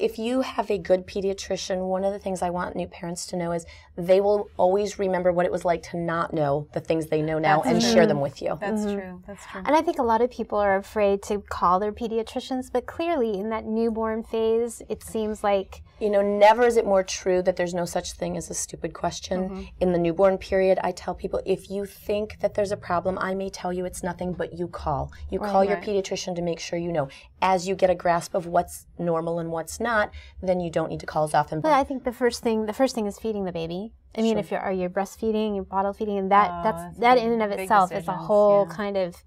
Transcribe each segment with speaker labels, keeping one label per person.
Speaker 1: If you have a good pediatrician, one of the things I want new parents to know is they will always remember what it was like to not know the things they know now and share them with you.
Speaker 2: That's true. That's true.
Speaker 3: And I think a lot of people are afraid to call their pediatricians, but clearly in that newborn phase, it seems like...
Speaker 1: You know, never is it more true that there's no such thing as a stupid question. In the newborn period, I tell people, if you think that there's a problem, I may tell you it's nothing, but you call. You call your pediatrician to make sure you know. As you get a grasp of what's normal and what's not, then you don't need to call as often.
Speaker 3: But I think the first thing is feeding the baby. I mean, if you're breastfeeding, you're bottle feeding, and that in and of itself is a whole kind of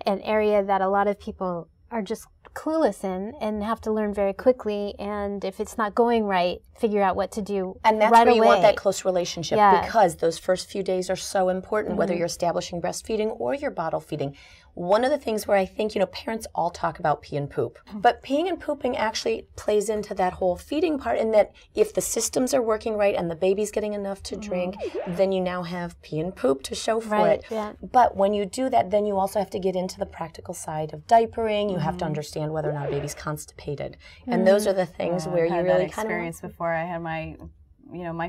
Speaker 3: an area that a lot of people are just clueless in and have to learn very quickly, and if it's not going right, figure out what to do
Speaker 1: and that's
Speaker 3: right
Speaker 1: where you
Speaker 3: away.
Speaker 1: Want that close relationship because those first few days are so important, whether you're establishing breastfeeding or you're bottle feeding. One of the things where I think, you know, parents all talk about pee and poop, but peeing and pooping actually plays into that whole feeding part, in that if the systems are working right and the baby's getting enough to drink, then you now have pee and poop to show for it. But when you do that, then you also have to get into the practical side of diapering. You have to understand whether or not a baby's constipated. And those are the things where you really kind of...
Speaker 2: experience before I had my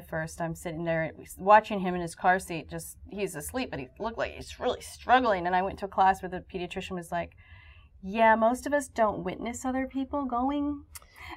Speaker 2: first, I'm sitting there watching him in his car seat, he's asleep, but he looked like he's really struggling. And I went to a class where the pediatrician was like, yeah, most of us don't witness other people going.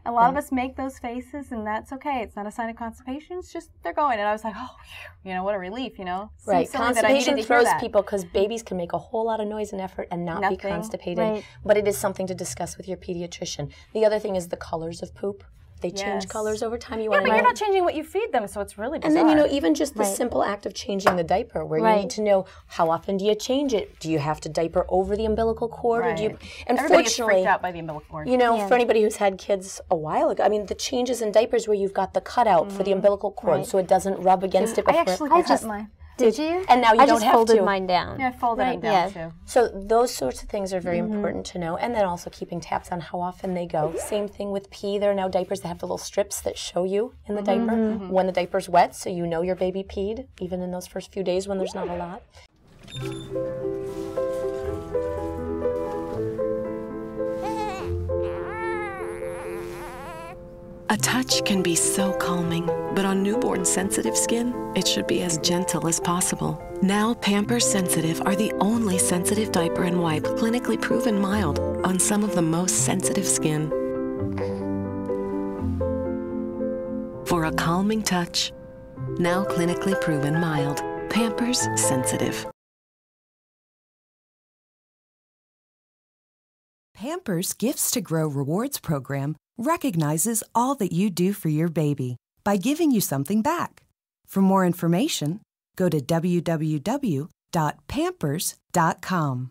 Speaker 2: A lot of us make those faces, and that's okay. It's not a sign of constipation. It's just they're going. And I was like, oh, you know, what a relief, you know.
Speaker 1: Right. Constipation throws people because babies can make a whole lot of noise and effort and not be constipated. But it is something to discuss with your pediatrician. The other thing is the colors of poop. They change colors over time.
Speaker 2: But you're not changing what you feed them, so it's really bizarre.
Speaker 1: And then, you know, even just the simple act of changing the diaper, where you need to know how often do you change it? Do you have to diaper over the umbilical cord? Or do you? And
Speaker 2: everybody gets freaked out by the umbilical cord.
Speaker 1: You know, for anybody who's had kids a while ago, I mean, the changes in diapers where you've got the cutout for the umbilical cord, so it doesn't rub against it before.
Speaker 3: I just mine. Did you?
Speaker 1: And now you don't have to.
Speaker 3: I just folded mine down.
Speaker 2: Yeah, I folded it down too.
Speaker 1: So those sorts of things are very important to know. And then also keeping tabs on how often they go. Same thing with pee. There are now diapers that have the little strips that show you in the diaper when the diaper's wet, so you know your baby peed, even in those first few days when there's not a lot.
Speaker 4: A touch can be so calming, but on newborn sensitive skin, it should be as gentle as possible. Now, Pampers Sensitive are the only sensitive diaper and wipe clinically proven mild on some of the most sensitive skin. For a calming touch, now clinically proven mild. Pampers Sensitive.
Speaker 5: Pampers Gifts to Grow Rewards program recognizes all that you do for your baby by giving you something back. For more information, go to www.pampers.com.